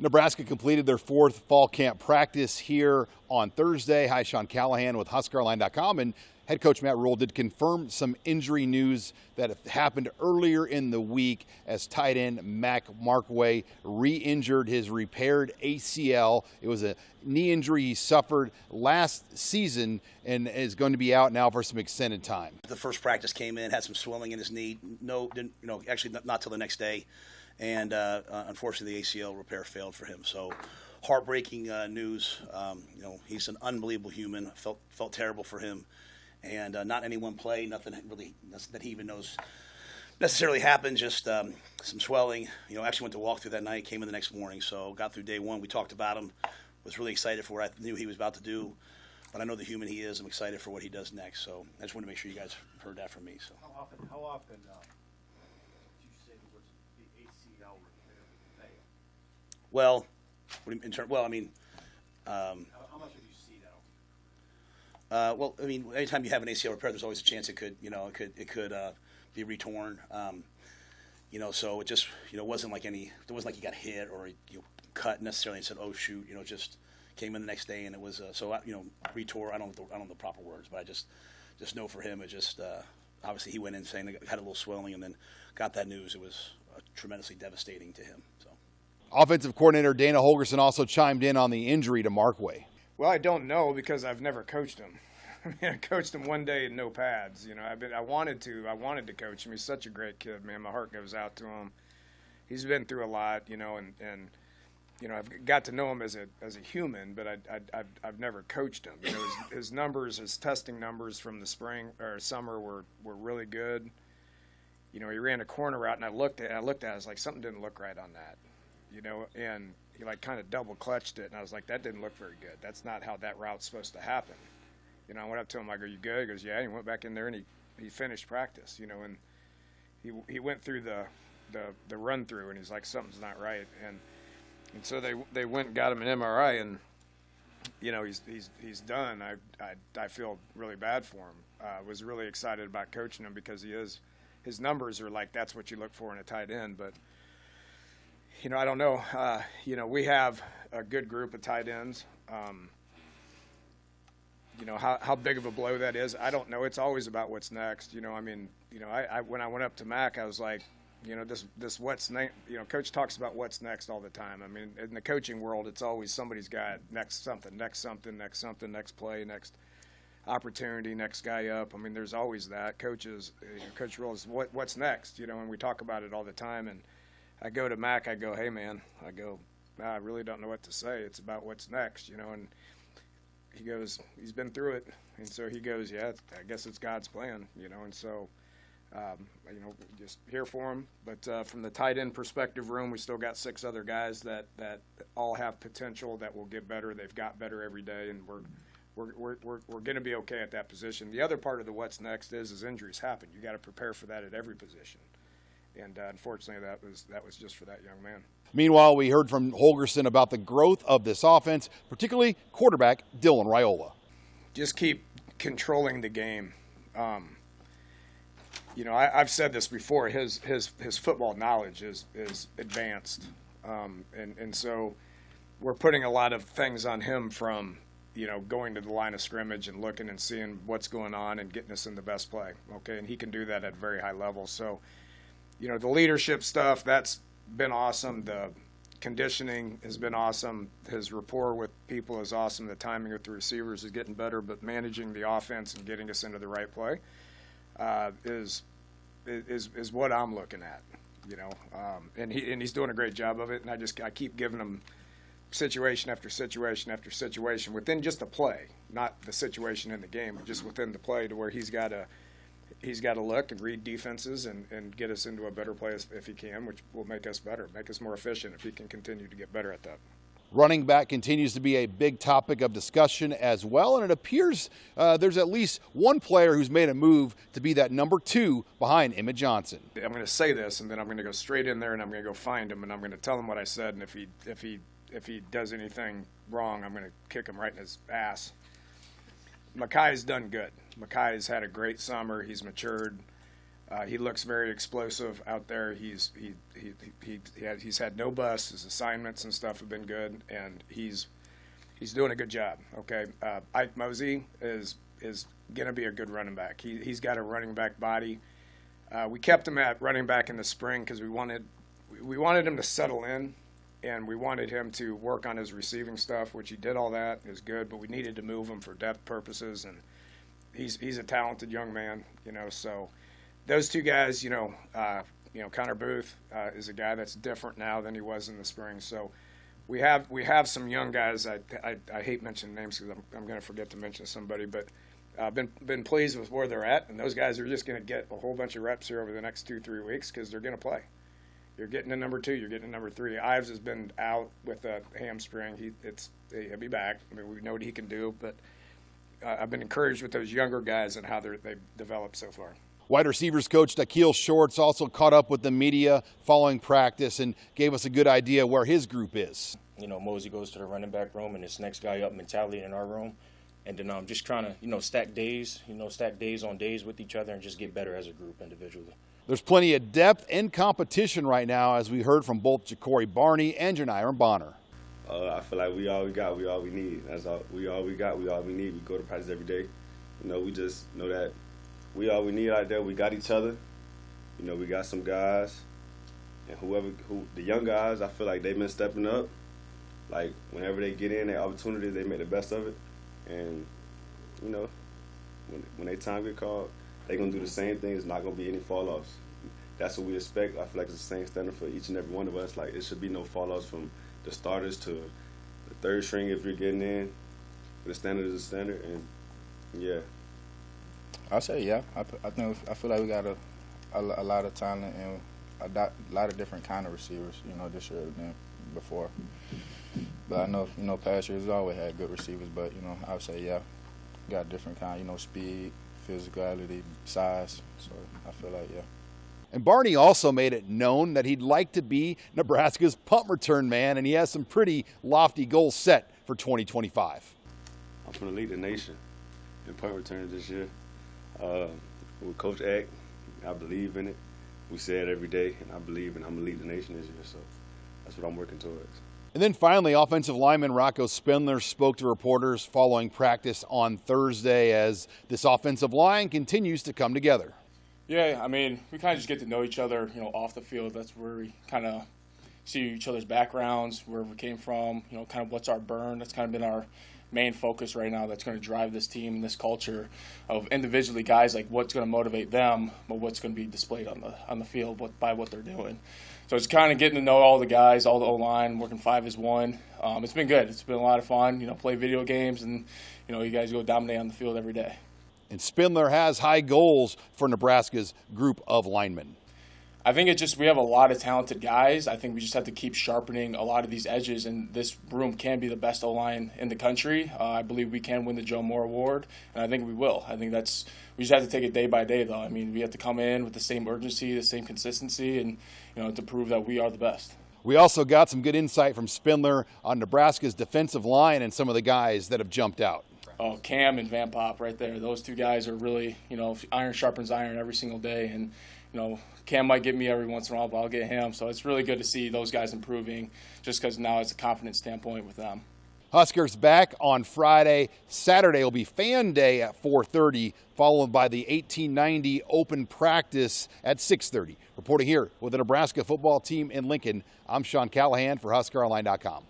Nebraska completed their fourth fall camp practice here on Thursday. Hi, Sean Callahan with HuskerOnline.com, and head coach Matt Rule did confirm some injury news that happened earlier in the week as tight end Mac Markway re-injured his repaired ACL. It was a knee injury he suffered last season and is going to be out now for some extended time. The first practice came in, had some swelling in his knee. Actually not till the next day. And unfortunately, the ACL repair failed for him. So, heartbreaking news. He's an unbelievable human. Felt terrible for him, and not any one play. Nothing really that he even knows necessarily happened. Just some swelling. Actually went to walk through that night. Came in the next morning. So got through day one. We talked about him. Was really excited for what I knew he was about to do. But I know the human he is. I'm excited for what he does next. So I just want to make sure you guys heard that from me. So how often? Well, how much have you seen that? Anytime you have an ACL repair, there's always a chance it could be retorn. So it just, wasn't like there wasn't like he got hit or cut necessarily and said, oh shoot, just came in the next day and it was retore. I don't know the proper words, but I just know for him it just obviously he went in saying it had a little swelling and then got that news. It was tremendously devastating to him. So. Offensive coordinator Dana Holgerson also chimed in on the injury to Markway. Well, I don't know because I've never coached him. I coached him one day in no pads. I wanted to coach him. He's such a great kid, man. My heart goes out to him. He's been through a lot, and I've got to know him as a human, but I've never coached him. His numbers, his testing numbers from the spring or summer were really good. He ran a corner route, and I looked at it, I was like, something didn't look right on that. And he kind of double clutched it, and I was like, that didn't look very good. That's not how that route's supposed to happen. I went up to him, I go, you good? He goes, yeah. He went back in there and he finished practice, and he went through the run through, and he's like, something's not right, and so they went and got him an MRI, and he's done. I feel really bad for him. Was really excited about coaching him because his numbers are like that's what you look for in a tight end, but. I don't know. We have a good group of tight ends. How big of a blow that is, I don't know. It's always about what's next. When I went up to Mac, I was like, this what's next. Coach talks about what's next all the time. In the coaching world, it's always somebody's got next something, next play, next opportunity, next guy up. There's always that. Coach Rule is what's next. And we talk about it all the time. And I go to Mac, I go, hey, man, I really don't know what to say. It's about what's next, and he goes, he's been through it. And so he goes, yeah, I guess it's God's plan, and so, just here for him. But from the tight end perspective room, we still got 6 other guys that all have potential that will get better. They've got better every day, and we're going to be okay at that position. The other part of the what's next is injuries happen. You got to prepare for that at every position. And unfortunately, that was just for that young man. Meanwhile, we heard from Holgerson about the growth of this offense, particularly quarterback Dylan Raiola. Just keep controlling the game. I've said this before. His football knowledge is advanced, and so we're putting a lot of things on him from going to the line of scrimmage and looking and seeing what's going on and getting us in the best play. Okay, and he can do that at a very high level. So. The leadership stuff, that's been awesome. The conditioning has been awesome. His rapport with people is awesome. The timing with the receivers is getting better, but managing the offense and getting us into the right play is what I'm looking at, and he's doing a great job of it. And I keep giving him situation after situation after situation within just the play, not the situation in the game, but just within the play to where he's got to look and read defenses and get us into a better place if he can, which will make us better, make us more efficient if he can continue to get better at that. Running back continues to be a big topic of discussion as well, and it appears there's at least one player who's made a move to be that number 2 behind Emmett Johnson. I'm going to say this, and then I'm going to go straight in there, and I'm going to go find him, and I'm going to tell him what I said, and if he does anything wrong, I'm going to kick him right in his ass. Makai's done good. Makai's had a great summer. He's matured. He looks very explosive out there. He's had no busts. His assignments and stuff have been good, and he's doing a good job. Okay, Ike Mosey is going to be a good running back. He's got a running back body. We kept him at running back in the spring because we wanted him to settle in, and we wanted him to work on his receiving stuff, which he did all that. Is good, but we needed to move him for depth purposes, and he's a talented young man, so those two guys, Connor Booth is a guy that's different now than he was in the spring. So we have some young guys. I hate mentioning names because I'm going to forget to mention somebody, but I've been pleased with where they're at, and those guys are just going to get a whole bunch of reps here over the next 2-3 weeks because they're going to play. You're getting to number 2. You're getting to number 3. Ives has been out with a hamstring. He'll be back. I mean, we know what he can do, but I've been encouraged with those younger guys and how they've developed so far. Wide receivers coach Akil Shorts also caught up with the media following practice and gave us a good idea where his group is. Mosey goes to the running back room and this next guy up mentality in our room. And then I'm just trying to, stack days on days with each other and just get better as a group individually. There's plenty of depth and competition right now, as we heard from both Ja'Cory Barney and Janiron Bonner. I feel like we all we got, we all we need. That's all we got, we all we need. We go to practice every day. We just know that we all we need out there. We got each other. We got some guys, and the young guys, I feel like they've been stepping up. Like whenever they get in their opportunity, they make the best of it. And when their time get called, they're gonna do the same thing. It's not gonna be any fall-offs. That's what we expect. I feel like it's the same standard for each and every one of us. Like it should be no fall-offs from the starters to the third string if you're getting in. The standard is the standard, and yeah. I'll say yeah. I feel like we got a lot of talent and a lot of different kind of receivers. This year than before. But I know, past years we always had good receivers. But I would say yeah, got different kind. Speed, physicality, size. So I feel like yeah. And Barney also made it known that he'd like to be Nebraska's punt return man, and he has some pretty lofty goals set for 2025. I'm going to lead the nation in punt returns this year. With Coach Eck, I believe in it. We say it every day, and I believe, and I'm going to lead the nation this year. So that's what I'm working towards. And then finally, offensive lineman Rocco Spindler spoke to reporters following practice on Thursday as this offensive line continues to come together. Yeah, I mean, we kind of just get to know each other, off the field. That's where we kind of see each other's backgrounds, where we came from, kind of what's our burn. That's kind of been our main focus right now that's going to drive this team and this culture of individually guys, like what's going to motivate them, but what's going to be displayed on the field by what they're doing. So it's kind of getting to know all the guys, all the O-line, working 5 as 1. It's been good. It's been a lot of fun, play video games, and, you guys go dominate on the field every day. And Spindler has high goals for Nebraska's group of linemen. I think we have a lot of talented guys. I think we just have to keep sharpening a lot of these edges, and this room can be the best O-line in the country. I believe we can win the Joe Moore Award, and I think we will. I think we just have to take it day by day, though. I mean, we have to come in with the same urgency, the same consistency, and to prove that we are the best. We also got some good insight from Spindler on Nebraska's defensive line and some of the guys that have jumped out. Oh, Cam and Van Pop right there. Those two guys are really, iron sharpens iron every single day. And, Cam might get me every once in a while, but I'll get him. So it's really good to see those guys improving just because now it's a confidence standpoint with them. Huskers back on Friday. Saturday will be Fan Day at 4:30, followed by the 1890 Open Practice at 6:30. Reporting here with the Nebraska football team in Lincoln, I'm Sean Callahan for HuskerOnline.com.